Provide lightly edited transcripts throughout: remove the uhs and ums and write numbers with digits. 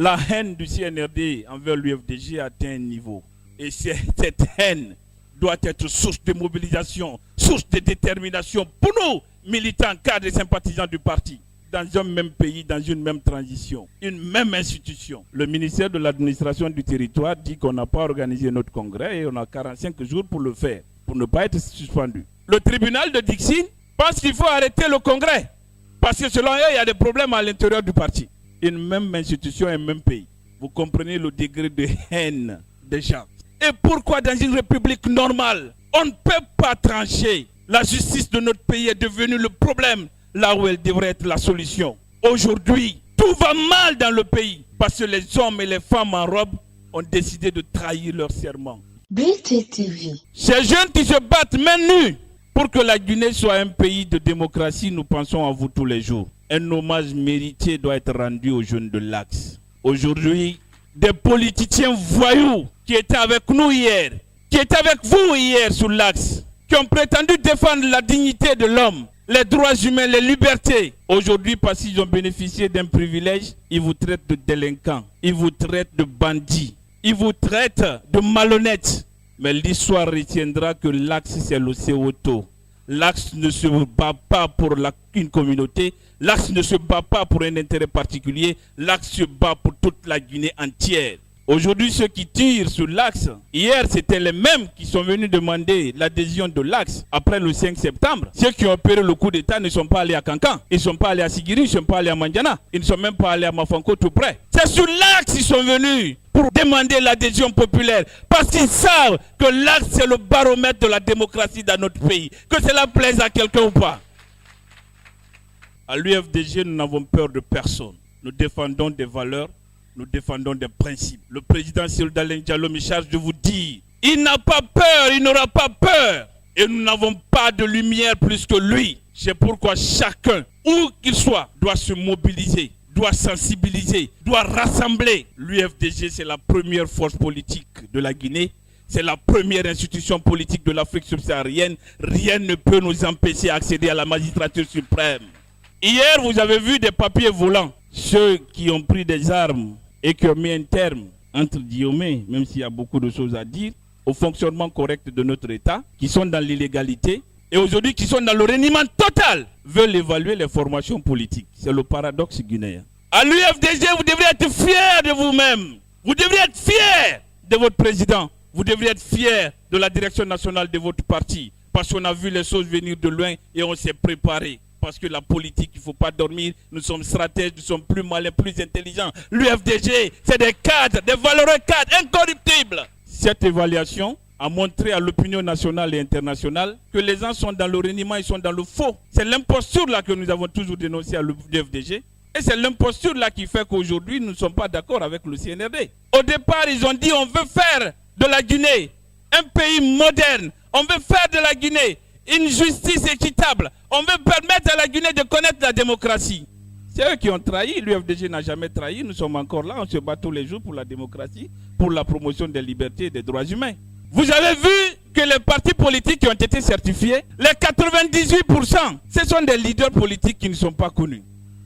La haine du CNRD envers l'UFDG a atteint un niveau. Et cette haine doit être source de mobilisation, source de détermination pour nous, militants, cadres et sympathisants du parti. Dans un même pays, dans une même transition, une même institution. Le ministère de l'administration du territoire dit qu'on n'a pas organisé notre congrès et on a 45 jours pour le faire, pour ne pas être suspendu. Le tribunal de Dixine pense qu'il faut arrêter le congrès, parce que selon eux, il y a des problèmes à l'intérieur du parti. Une même institution, un même pays. Vous comprenez le degré de haine des gens. Et pourquoi dans une république normale, on ne peut pas trancher? La justice de notre pays est devenue le problème, là où elle devrait être la solution. Aujourd'hui, tout va mal dans le pays, parce que les hommes et les femmes en robe ont décidé de trahir leur serment. BTTV. Ces jeunes qui se battent main nue pour que la Guinée soit un pays de démocratie, nous pensons à vous tous les jours. Un hommage mérité doit être rendu aux jeunes de l'Axe. Aujourd'hui, des politiciens voyous qui étaient avec nous hier, qui étaient avec vous hier sur l'Axe, qui ont prétendu défendre la dignité de l'homme, les droits humains, les libertés. Aujourd'hui, parce qu'ils ont bénéficié d'un privilège, ils vous traitent de délinquants, ils vous traitent de bandits, ils vous traitent de malhonnêtes. Mais l'histoire retiendra que l'Axe, c'est l'Océoto. L'Axe ne se bat pas pour une communauté, l'Axe ne se bat pas pour un intérêt particulier, l'Axe se bat pour toute la Guinée entière. Aujourd'hui, ceux qui tirent sur l'Axe, hier c'était les mêmes qui sont venus demander l'adhésion de l'Axe après le 5 septembre. Ceux qui ont opéré le coup d'État ne sont pas allés à Kankan, ils ne sont pas allés à Sigiri, ils ne sont pas allés à Mandiana, ils ne sont même pas allés à Mafanko tout près. C'est sur l'Axe qu'ils sont venus pour demander l'adhésion populaire, parce qu'ils savent que l'Axe c'est le baromètre de la démocratie dans notre pays, que cela plaise à quelqu'un ou pas. À l'UFDG, nous n'avons peur de personne. Nous défendons des valeurs, nous défendons des principes. Le président Cyril Dalein Diallo me charge de vous dire, il n'a pas peur, il n'aura pas peur. Et nous n'avons pas de lumière plus que lui. C'est pourquoi chacun, où qu'il soit, doit se mobiliser, doit sensibiliser, doit rassembler. L'UFDG, c'est la première force politique de la Guinée. C'est la première institution politique de l'Afrique subsaharienne. Rien ne peut nous empêcher d'accéder à la magistrature suprême. Hier, vous avez vu des papiers volants. Ceux qui ont pris des armes et qui ont mis un terme, entre guillemets, même s'il y a beaucoup de choses à dire, au fonctionnement correct de notre État, qui sont dans l'illégalité, et aujourd'hui qui sont dans le reniement total, veulent évaluer les formations politiques. C'est le paradoxe guinéen. À l'UFDG, vous devriez être fiers de vous-même. Vous devriez être fiers de votre président. Vous devriez être fiers de la direction nationale de votre parti. Parce qu'on a vu les choses venir de loin et on s'est préparé. Parce que la politique, il ne faut pas dormir. Nous sommes stratèges, nous sommes plus malins, plus intelligents. L'UFDG, c'est des cadres, des valeureux cadres, incorruptibles. Cette évaluation a montré à l'opinion nationale et internationale que les gens sont dans le reniement, ils sont dans le faux. C'est l'imposture là que nous avons toujours dénoncé à l'UFDG. Et c'est l'imposture là qui fait qu'aujourd'hui, nous ne sommes pas d'accord avec le CNRD. Au départ, ils ont dit on veut faire de la Guinée un pays moderne. On veut faire de la Guinée une justice équitable. On veut permettre à la Guinée de connaître la démocratie. C'est eux qui ont trahi. L'UFDG n'a jamais trahi. Nous sommes encore là. On se bat tous les jours pour la démocratie, pour la promotion des libertés et des droits humains. Vous avez vu que les partis politiques qui ont été certifiés, les 98%, ce sont des leaders politiques qui ne sont pas connus.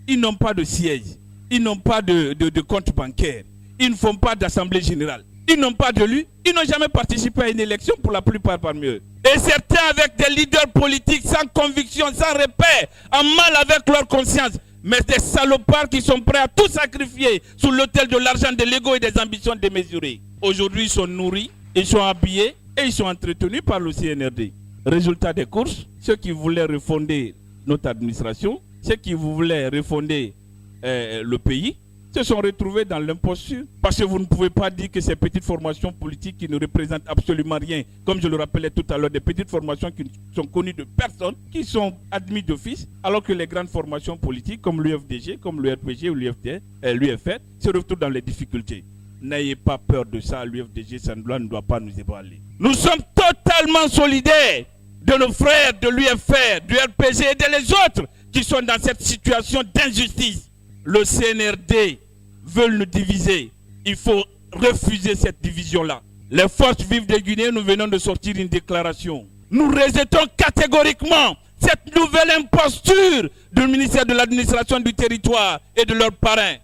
Ils n'ont pas de siège. Ils n'ont pas de compte bancaire. Ils ne font pas d'assemblée générale. Ils n'ont pas d'élu. Ils n'ont jamais participé à une élection pour la plupart parmi eux. Et certains avec des leaders politiques sans conviction, sans repère, en mal avec leur conscience. Mais des salopards qui sont prêts à tout sacrifier sur l'autel de l'argent, de l'ego et des ambitions démesurées. Aujourd'hui, ils sont nourris, ils sont habillés et ils sont entretenus par le CNRD. Résultat des courses, ceux qui voulaient refonder notre administration, ceux qui voulaient refonder le pays, se sont retrouvés dans l'imposture. Parce que vous ne pouvez pas dire que ces petites formations politiques qui ne représentent absolument rien, comme je le rappelais tout à l'heure, des petites formations qui sont connues de personne, qui sont admises d'office, alors que les grandes formations politiques comme l'UFDG, comme le RPG ou l'UFR se retrouvent dans les difficultés. N'ayez pas peur de ça, l'UFDG, ça ne doit pas nous ébranler. Nous sommes totalement solidaires de nos frères de l'UFR, du RPG et des autres qui sont dans cette situation d'injustice. Le CNRD veut nous diviser. Il faut refuser cette division-là. Les forces vives de Guinée, nous venons de sortir une déclaration. Nous rejetons catégoriquement cette nouvelle imposture du ministère de l'administration du territoire et de leurs parrains.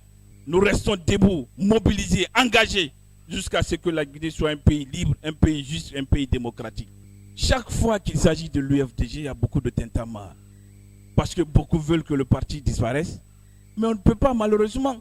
Nous restons debout, mobilisés, engagés, jusqu'à ce que la Guinée soit un pays libre, un pays juste, un pays démocratique. Chaque fois qu'il s'agit de l'UFDG, il y a beaucoup de tintamarre. Parce que beaucoup veulent que le parti disparaisse. Mais on ne peut pas, malheureusement.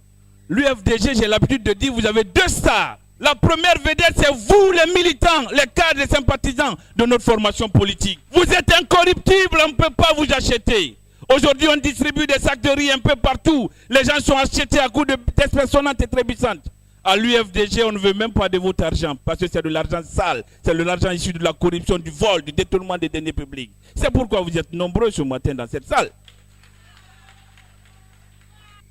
L'UFDG, j'ai l'habitude de dire, vous avez deux stars. La première vedette, c'est vous, les militants, les cadres et sympathisants de notre formation politique. Vous êtes incorruptibles, on ne peut pas vous acheter. Aujourd'hui, on distribue des sacs de riz un peu partout. Les gens sont achetés à coups d'espèces sonnantes et trébuchantes. À l'UFDG, on ne veut même pas de votre argent, parce que c'est de l'argent sale, c'est de l'argent issu de la corruption, du vol, du détournement des deniers publics. C'est pourquoi vous êtes nombreux ce matin dans cette salle.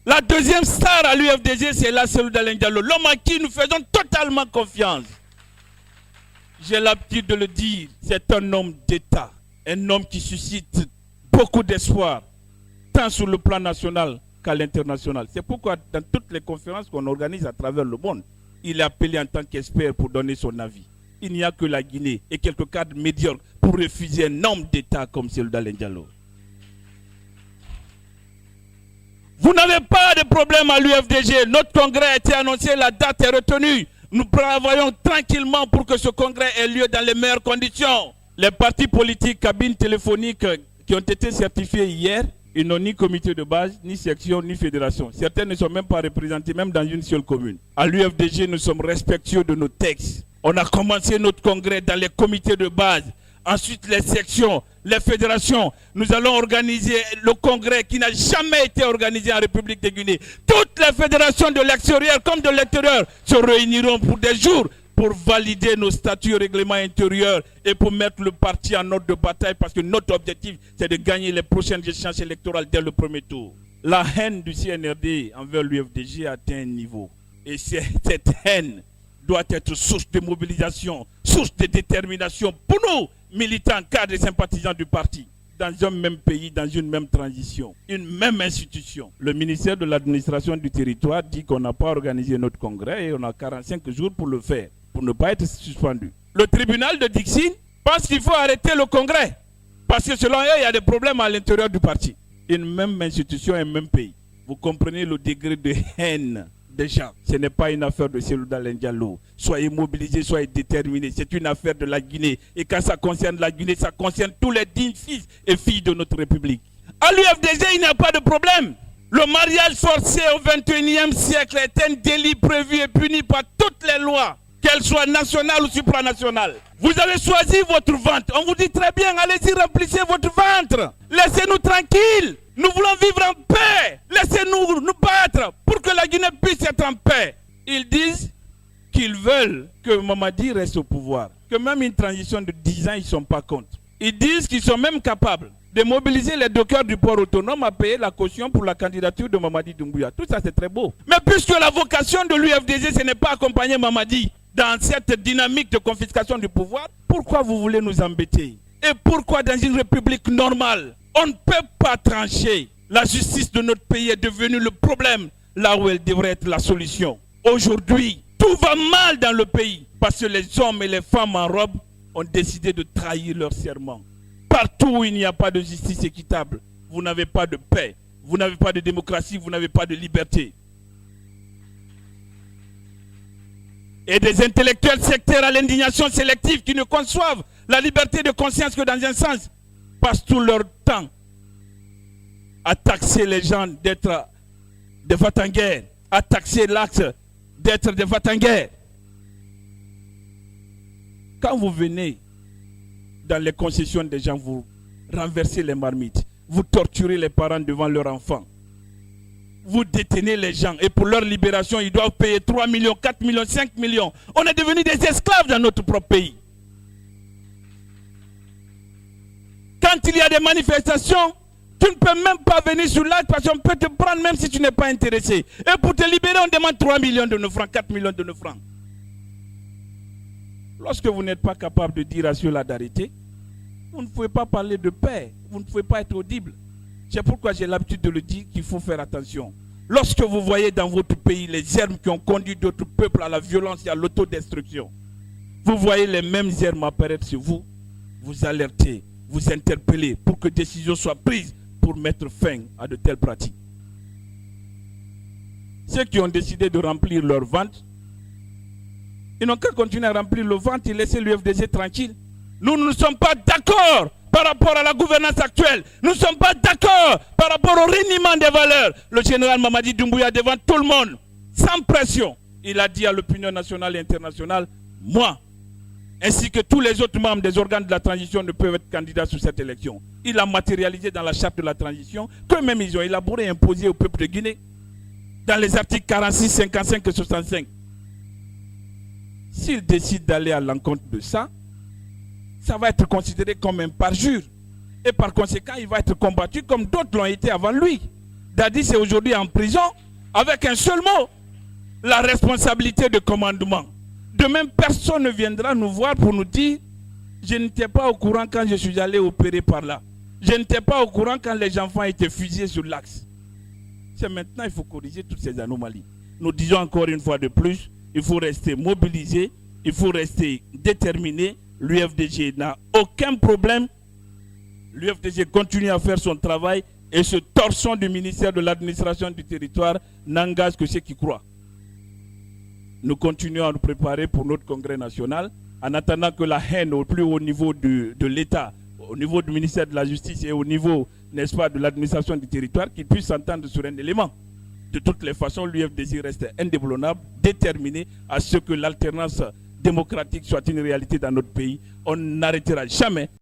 La deuxième star à l'UFDG, c'est la Cellou Dalein Diallo, l'homme à qui nous faisons totalement confiance. J'ai l'habitude de le dire, c'est un homme d'État, un homme qui suscite beaucoup d'espoir, tant sur le plan national qu'à l'international. C'est pourquoi dans toutes les conférences qu'on organise à travers le monde, il est appelé en tant qu'expert pour donner son avis. Il n'y a que la Guinée et quelques cadres médiocres pour refuser un homme d'État comme Cellou Dalein Diallo. Vous n'avez pas de problème à l'UFDG. Notre congrès a été annoncé, la date est retenue. Nous prévoyons tranquillement pour que ce congrès ait lieu dans les meilleures conditions. Les partis politiques, cabines téléphoniques qui ont été certifiés hier, ils n'ont ni comité de base, ni section, ni fédération. Certains ne sont même pas représentés, même dans une seule commune. À l'UFDG, nous sommes respectueux de nos textes. On a commencé notre congrès dans les comités de base. Ensuite, les sections, les fédérations. Nous allons organiser le congrès qui n'a jamais été organisé en République de Guinée. Toutes les fédérations de l'extérieur comme de l'intérieur se réuniront pour des jours pour valider nos statuts et règlements intérieurs et pour mettre le parti en ordre de bataille parce que notre objectif, c'est de gagner les prochaines échéances électorales dès le premier tour. La haine du CNRD envers l'UFDG a atteint un niveau. Et cette haine doit être source de mobilisation, source de détermination pour nous, militants, cadres et sympathisants du parti, dans un même pays, dans une même transition, une même institution. Le ministère de l'administration du territoire dit qu'on n'a pas organisé notre congrès et on a 45 jours pour le faire, pour ne pas être suspendu. Le tribunal de Dixine pense qu'il faut arrêter le congrès, parce que selon eux, il y a des problèmes à l'intérieur du parti. Une même institution, un même pays. Vous comprenez le degré de haine des gens. Ce n'est pas une affaire de Cellou Dalein Diallo. Soyez mobilisés, soyez déterminés. C'est une affaire de la Guinée. Et quand ça concerne la Guinée, ça concerne tous les dignes fils et filles de notre République. À l'UFDG, il n'y a pas de problème. Le mariage forcé au XXIe siècle est un délit prévu et puni par toutes les lois, qu'elles soient nationales ou supranationales. Vous avez choisi votre ventre. On vous dit très bien, allez-y, remplissez votre ventre. Laissez-nous tranquilles. Nous voulons vivre en paix. Laissez-nous nous battre pour que la Guinée puisse être en paix. Ils disent qu'ils veulent que Mamadi reste au pouvoir. Que même une transition de 10 ans, ils ne sont pas contre. Ils disent qu'ils sont même capables de mobiliser les dockers du port autonome à payer la caution pour la candidature de Mamadi Doumbouya. Tout ça, c'est très beau. Mais puisque la vocation de l'UFDG, ce n'est pas accompagner Mamadi dans cette dynamique de confiscation du pouvoir, pourquoi vous voulez nous embêter? Et pourquoi dans une république normale, on ne peut pas trancher? La justice de notre pays est devenue le problème, là où elle devrait être la solution. Aujourd'hui, tout va mal dans le pays, parce que les hommes et les femmes en robe ont décidé de trahir leur serment. Partout où il n'y a pas de justice équitable, vous n'avez pas de paix, vous n'avez pas de démocratie, vous n'avez pas de liberté. Et des intellectuels sectaires à l'indignation sélective qui ne conçoivent la liberté de conscience que dans un sens, passent tout leur temps à taxer les gens d'être des Vatanguers, à taxer l'axe d'être des Vatanguers. Quand vous venez dans les concessions des gens, vous renversez les marmites, vous torturez les parents devant leurs enfants, vous détenez les gens et pour leur libération, ils doivent payer 3 millions, 4 millions, 5 millions. On est devenus des esclaves dans notre propre pays. Quand il y a des manifestations, tu ne peux même pas venir sur l'acte parce qu'on peut te prendre même si tu n'es pas intéressé. Et pour te libérer, on demande 3 millions de nos francs, 4 millions de nos francs. Lorsque vous n'êtes pas capable de dire à ceux-là d'arrêter, vous ne pouvez pas parler de paix, vous ne pouvez pas être audible. C'est pourquoi j'ai l'habitude de le dire qu'il faut faire attention. Lorsque vous voyez dans votre pays les germes qui ont conduit d'autres peuples à la violence et à l'autodestruction, vous voyez les mêmes germes apparaître sur vous, vous alertez, vous interpellez pour que décision soit prise pour mettre fin à de telles pratiques. Ceux qui ont décidé de remplir leur ventre, ils n'ont qu'à continuer à remplir le ventre et laisser l'UFDG tranquille. Nous ne sommes pas d'accord par rapport à la gouvernance actuelle. Nous ne sommes pas d'accord par rapport au reniement des valeurs. Le général Mamadi Doumbouya, devant tout le monde, sans pression, il a dit à l'opinion nationale et internationale, moi, ainsi que tous les autres membres des organes de la transition ne peuvent être candidats sur cette élection. Il a matérialisé dans la charte de la transition, qu'eux-mêmes ils ont élaboré et imposé au peuple de Guinée, dans les articles 46, 55 et 65. S'il décide d'aller à l'encontre de ça, ça va être considéré comme un parjure. Et par conséquent, il va être combattu comme d'autres l'ont été avant lui. Dadis est aujourd'hui en prison avec un seul mot, la responsabilité de commandement. De même, personne ne viendra nous voir pour nous dire « Je n'étais pas au courant quand je suis allé opérer par là. Je n'étais pas au courant quand les enfants étaient fusillés sur l'axe. » C'est maintenant qu'il faut corriger toutes ces anomalies. Nous disons encore une fois de plus, il faut rester mobilisé, il faut rester déterminé. L'UFDG n'a aucun problème. L'UFDG continue à faire son travail et ce torchon du ministère de l'administration du territoire n'engage que ceux qui croient. Nous continuons à nous préparer pour notre congrès national en attendant que la haine au plus haut niveau de l'État, au niveau du ministère de la Justice et au niveau, n'est-ce pas, de l'administration du territoire, qu'ils puissent s'entendre sur un élément. De toutes les façons, l'UFDG reste indéboulonnable, déterminé à ce que l'alternance démocratique soit une réalité dans notre pays. On n'arrêtera jamais